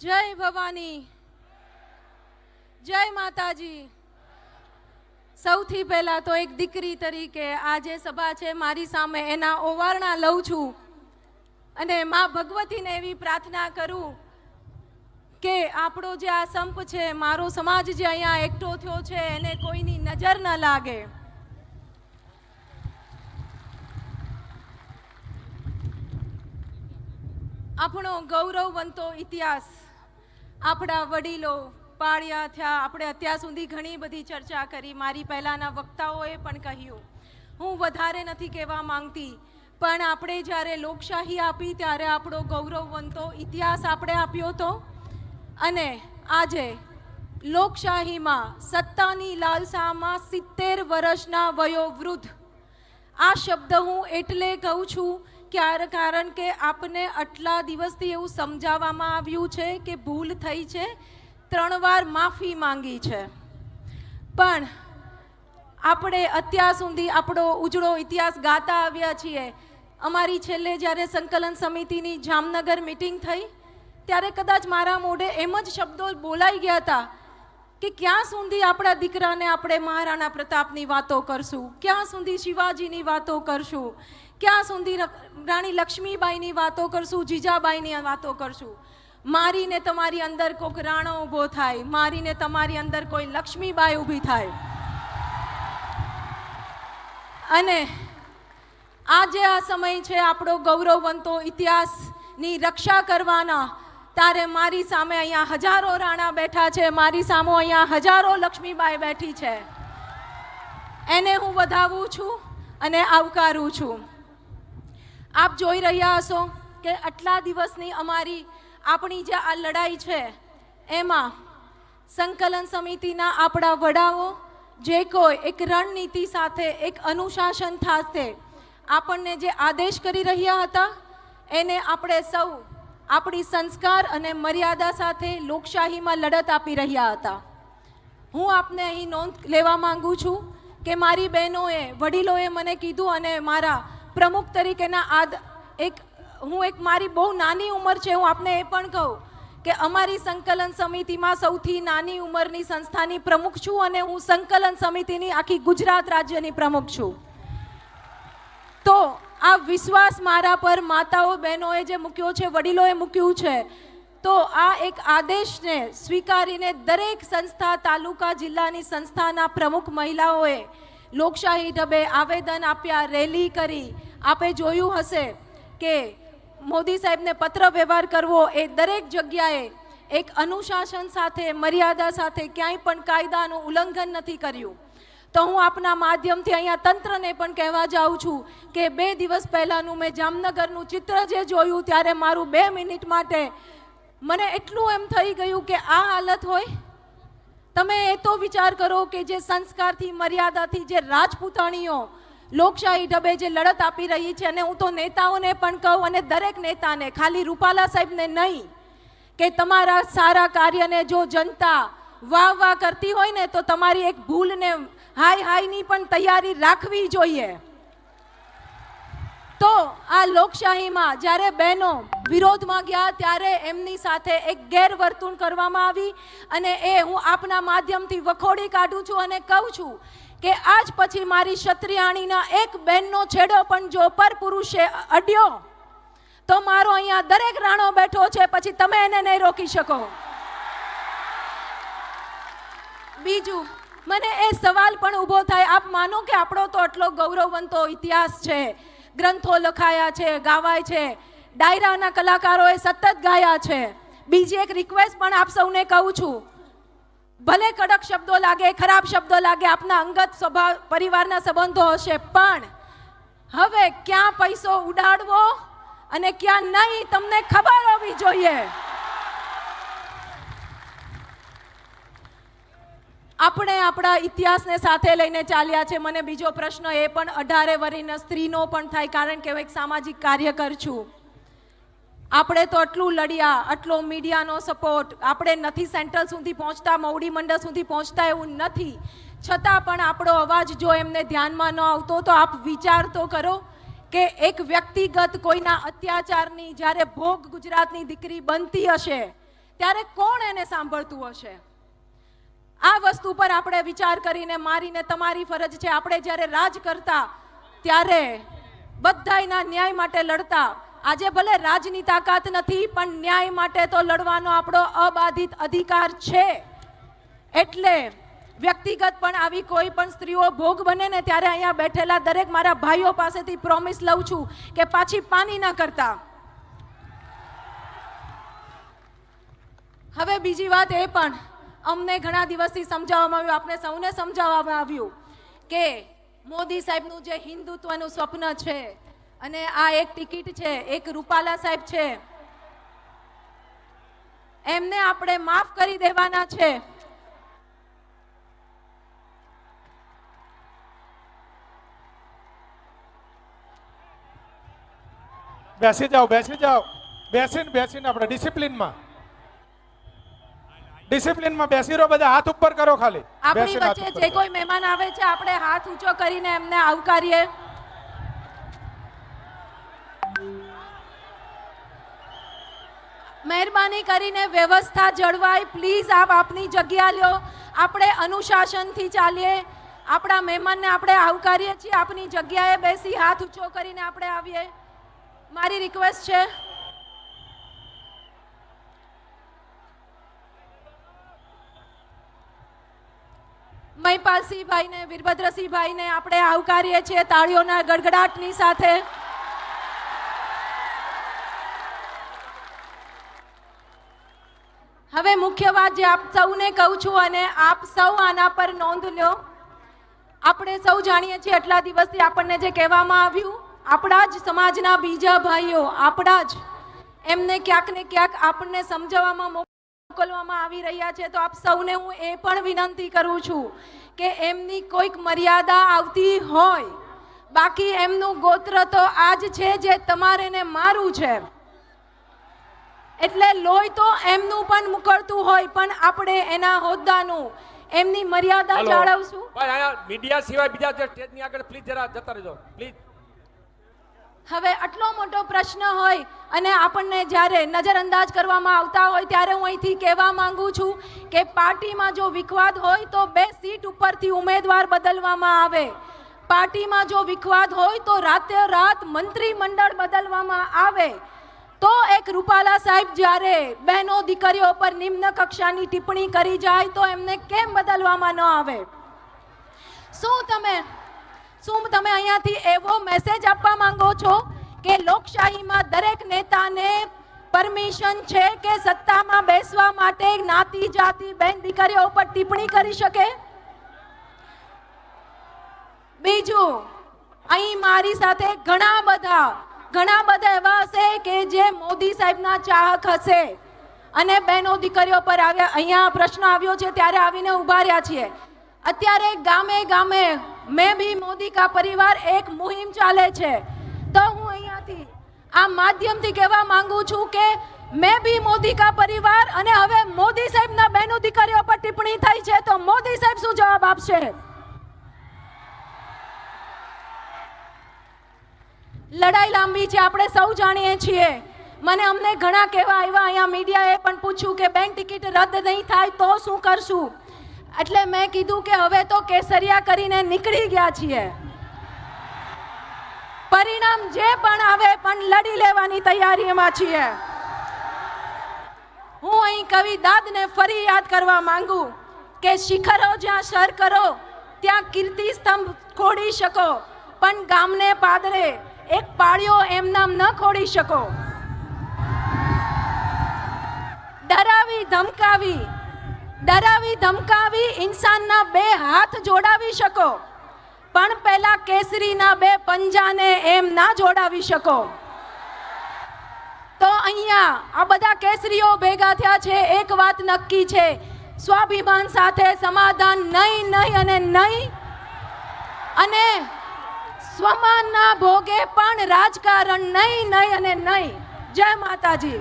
જય ભવાની, જય માતાજી। સૌથી પહેલા તો એક દીકરી તરીકે આ જે સભા છે મારી સામે એના ઓવારણા લઉં છું અને માં ભગવતીને એવી પ્રાર્થના કરું કે આપણો જે આ સંપ છે, મારો સમાજ જે અહીંયા એકઠો થયો છે એને કોઈની નજર ન લાગે। આપણો ગૌરવવંતો ઇતિહાસ, આપણા વડીલો પાળ્યા થયા, આપણે અત્યાર સુધી ઘણી બધી ચર્ચા કરી, મારી પહેલાના વક્તાઓએ પણ કહ્યું, હું વધારે નથી કહેવા માંગતી, પણ આપણે જ્યારે લોકશાહી આપી ત્યારે આપણો ગૌરવવંતો ઇતિહાસ આપણે આપ્યો હતો અને આજે લોકશાહીમાં સત્તાની લાલસામાં 70 વર્ષના વયોવૃદ્ધ, આ શબ્દ હું એટલે કહું છું કારણ કે આપને આટલા દિવસથી એવું સમજાવવામાં આવ્યું છે કે ભૂલ થઈ છે, 3 વાર માફી માંગી છે, પણ આપણે અત્યાર સુધી આપણો ઉજળો ઇતિહાસ ગાતા આવ્યા છીએ। અમારી છેલ્લે જ્યારે સંકલન સમિતિની જામનગર મીટિંગ થઈ ત્યારે કદાચ મારા મોઢે એમ જ શબ્દો બોલાઈ ગયા હતા કે ક્યાં સુધી આપણા દીકરાને આપણે મહારાણા પ્રતાપની વાતો કરશું, ક્યાં સુધી શિવાજીની વાતો કરશું, ક્યાં સુધી રાણી લક્ષ્મીબાઈની વાતો કરશું, જીજાબાઈની વાતો કરશું। મારીને તમારી અંદર કોઈક રાણો ઊભો થાય, મારીને તમારી અંદર કોઈ લક્ષ્મીબાઈ ઊભી થાય અને આજે આ સમય છે આપણો ગૌરવવંતો ઇતિહાસની રક્ષા કરવાના। તારે મારી સામે અહીંયા હજારો રાણા બેઠા છે, મારી સામે અહીંયા હજારો લક્ષ્મીબાઈ બેઠી છે, એને હું વધાવું છું અને આવકારું છું। આપ જોઈ રહ્યા હશો કે આટલા દિવસની આપણી જે આ લડાઈ છે એમાં સંકલન સમિતિના આપણા વડાઓ જે કોઈ એક રણનીતિ સાથે, એક અનુશાસન સાથે આપણને જે આદેશ કરી રહ્યા હતા એને આપણે સૌ આપણી સંસ્કાર અને મર્યાદા સાથે લોકશાહીમાં લડત આપી રહ્યા હતા। હું આપને અહીં નોંધ લેવા માંગુ છું કે મારી બહેનોએ, વડીલોએ મને કીધું અને મારા પ્રમુખ તરીકેના મારી બહુ નાની ઉંમર છે, હું આપને એ પણ કહું કે અમારી સંકલન સમિતિમાં સૌથી નાની ઉંમરની સંસ્થાની પ્રમુખ છું અને હું સંકલન સમિતિની આખી ગુજરાત રાજ્યની પ્રમુખ છું। તો આ વિશ્વાસ મારા પર માતાઓ બહેનોએ જે મૂક્યો છે, વડીલોએ મૂક્યું છે, તો આ એક આદેશને સ્વીકારીને દરેક સંસ્થા, તાલુકા, જિલ્લાની સંસ્થાના પ્રમુખ મહિલાઓએ લોકશાહી ઢબે આવેદન આપ્યા, રેલી કરી। આપે જોયું હશે કે મોદી સાહેબને પત્ર વ્યવહાર કરવો એ દરેક જગ્યાએ એક અનુશાસન સાથે, મર્યાદા સાથે, ક્યાંય પણ કાયદાનું ઉલ્લંઘન નથી કર્યું। તો હું આપના માધ્યમથી અહીંયા તંત્રને પણ કહેવા જાઉં છું કે 2 દિવસ પહેલાંનું મેં જામનગરનું ચિત્ર જે જોયું ત્યારે મારું 2 મિનિટ માટે મને એટલું એમ થઈ ગયું કે આ હાલત હોય। તમે એ તો વિચાર કરો કે જે સંસ્કારથી, મર્યાદાથી, જે રાજપૂતાણીઓ લોકશાહી ઢબે જે લડત આપી રહી છે, અને હું તો નેતાઓને પણ કહું અને દરેક નેતાને, ખાલી રૂપાલા સાહેબને નહીં, કે તમારા સારા કાર્યને જો જનતા વાહ કરતી હોય ને તો તમારી એક ભૂલને હાયની પણ તૈયારી રાખવી જોઈએ। તો આ લોકશાહીમાં જ્યારે બહેનો વિરોધમાં ગયા ત્યારે એમની સાથે એક ગેરવર્તણૂક કરવામાં આવી અને એ હું આપના માધ્યમથી વખોડી કાઢું છું અને કહું છું કે આજ પછી મારી ક્ષત્રિયાણીના એક બહેનનો છેડો પણ જો પર પુરુષે અડ્યો તો મારો અહીંયા દરેક રાણો બેઠો છે, પછી તમે એને નહીં રોકી શકો। બીજું, મને એ સવાલ પણ ઊભો થાય, આપ માનો કે આપણો તો આટલો ગૌરવવંતો ઇતિહાસ છે, ગ્રંથો લખાયા છે, ગાવાય છે, ડાયરાના કલાકારોએ સતત ગાયા છે। બીજી એક રિક્વેસ્ટ પણ આપ સૌને કહું છું, ભલે કડક શબ્દો લાગે, ખરાબ શબ્દો લાગે, આપના અંગત સ્વભાવ, પરિવારના સંબંધો હશે, પણ હવે ક્યાં પૈસો ઉડાડવો અને ક્યાં નહીં તમને ખબર હોવી જોઈએ। આપણે આપણા ઇતિહાસને સાથે લઈને ચાલ્યા છે। મને બીજો પ્રશ્ન એ પણ 18 વર્ષની સ્ત્રીનો પણ થાય, કારણ કે હું એક સામાજિક કાર્યકર છું। આપણે તો આટલું લડ્યા, આટલો મીડિયાનો સપોર્ટ, આપણે નથી સેન્ટ્રલ સુધી પહોંચતા, મવડી મંડળ સુધી પહોંચતા એવું નથી, છતાં પણ આપણો અવાજ જો એમને ધ્યાનમાં ન આવતો તો આપ વિચાર તો કરો કે એક વ્યક્તિગત કોઈના અત્યાચારની જ્યારે ભોગ ગુજરાતની દીકરી બનતી હશે ત્યારે કોણ એને સાંભળતું હશે? આ વસ્તુ પર આપણે વિચાર કરીને મારીને તમારી ફરજ છે. આપણે જ્યારે રાજ કરતા ત્યારે બધાયના ન્યાય માટે લડતા. આજે ભલે રાજની તાકાત નથી, પણ ન્યાય માટે તો લડવાનો આપણો અબાધિત અધિકાર છે. એટલે વ્યક્તિગત પણ આવી કોઈ પણ સ્ત્રીઓ ભોગ બને ને ત્યારે અહીંયા બેઠેલા દરેક મારા ભાઈઓ પાસેથી પ્રોમિસ લઉં છું કે પાછી પાની ના કરતા. હવે બીજી વાત એ પણ અમને ઘણા દિવસથી સમજાવવામાં આવ્યું, આપને સૌને સમજાવવામાં આવ્યું કે મોદી સાહેબનું જે હિન્દુત્વનું સ્વપ્ન છે અને આ એક ટિકિટ છે, એક રૂપાલા સાહેબ છે, એમને આપણે માફ કરી દેવાના છે. બેસી જાઓ બેસીને આપણે ડિસિપ્લિનમાં બેસી રહો. બધા હાથ ઉપર કરો. ખાલી આપણી વચ્ચે જે કોઈ મહેમાન આવે છે આપણે હાથ ઊંચો કરીને એમને આવકારીએ. મહેરબાની કરીને વ્યવસ્થા જળવાય. પ્લીઝ આપ આપની જગ્યા લ્યો. આપણે અનુશાસનથી ચાલીએ. આપણા મહેમાનને આપણે આવકારીએ છીએ. આપની જગ્યાએ બેસી હાથ ઊંચો કરીને આપણે આવીએ. મારી રિક્વેસ્ટ છે. મહિપાલસિંહભાઈને, વીરભદ્રસિંહભાઈને આપણે આવકારીએ છીએ તાળીઓના ગડગડાટની સાથે. હવે મુખ્ય વાત જે આપ સૌને કહું છું અને આપ સૌ આના પર નોંધ લો. આપણે સૌ જાણીએ છીએ એટલા દિવસથી આપણને જે કહેવામાં આવ્યું, આપણા જ સમાજના બીજા ભાઈઓ, આપણા જ એમને ક્યાંક ને ક્યાંક આપણને સમજાવવામાં મોકલવામાં આવી રહ્યા છે. તો આપ સૌને હું એ પણ વિનંતી કરું છું કે એમની કોઈક મર્યાદા આવતી હોય. બાકી એમનું ગોત્ર તો આજ છે જે તમારે ને મારું છે. એટલે લોહી તો એમનું પણ મુકળતું હોય, પણ આપણે એના હોદ્દાનું, એમની મર્યાદા જાળવશું. ભાઈ આયા મીડિયા સિવાય બીજા સ્ટેજની આગળ પ્લીઝ જરા જતા રહેજો પ્લીઝ. હવે આટલો મોટો પ્રશ્ન હોય અને આપણને જ્યારે નજરઅંદાજ કરવામાં આવતા હોય ત્યારે હું અહીંથી કહેવા માંગુ છું કે પાર્ટીમાં જો વિખવાદ હોય તો 2 સીટ ઉપરથી ઉમેદવાર બદલવામાં આવે. પાર્ટીમાં જો વિખવાદ હોય તો રાતે-રાત મંત્રીમંડળ બદલવામાં આવે. તો એક રૂપાલા સાહેબ જ્યારે બહેનો દીકરીઓ પર નિમ્ન કક્ષાની ટિપ્પણી કરી જાય તો એમને કેમ બદલવામાં ન આવે? શું તમે અહીંયાથી એવો મેસેજ આપવા માંગો છો કે લોકશાહીમાં દરેક નેતાને પરમિશન છે કે સત્તામાં બેસવા માટે જ્ઞાતિ જાતિ બેન દીકરીઓ ઉપર ટિપ્પણી કરી શકે? બીજું, અહીં મારી સાથે ઘણા બધા એવા હશે કે જે મોદી સાહેબના ચાહક હશે અને બહેનો દીકરીઓ પર આવ્યા, અહીંયા પ્રશ્ન આવ્યો છે ત્યારે આવીને ઉભા રહ્યા છીએ. અત્યારે ગામે મેં ભી મોદી કા પરિવાર એક મુહિમ ચાલે છે. તો હું અહીંયાથી આ માધ્યમથી કહેવા માંગુ છું કે મેં ભી મોદી કા પરિવાર, અને હવે મોદી સાહેબના બહેનો દીકરીઓ પર ટિપ્પણી થઈ છે તો મોદી સાહેબ શું જવાબ આપશે? લડાઈ લાંબી છે, આપણે સૌ જાણીએ છીએ. અમને ઘણા કહેવા આવ્યા, અહીંયા મીડિયાએ પણ પૂછ્યું કે બેંક ટિકિટ રદ નહીં થાય તો શું કરશું? એટલે મેં કીધું કે હવે તો કેસરિયા કરીને નીકળી ગયા છીએ. પરિણામ જે પણ આવે પણ લડી લેવાની તૈયારીમાં છીએ. હું અહીં કવિ દાદને ફરી યાદ કરવા માંગુ કે શિખરો જ્યાં સર કરો ત્યાં કીર્તિ સ્તંભ ખોડી શકો, પણ ગામને પાદરે એક પાળિયો એમ નામ ન ખોડી શકો. ડરાવી ધમકાવી ઇન્સાનના 2 હાથ જોડાવી શકો, પણ પહેલા કેસરીના 2 પંજાને એમ ના જોડાવી શકો. તો અહીંયા આ બધા કેસરીઓ ભેગા થયા છે. એક વાત નક્કી છે, સ્વાભિમાન સાથે સમાધાન નહીં અને સ્વમાનના ભોગે પણ રાજકારણ નહીં. જય માતાજી.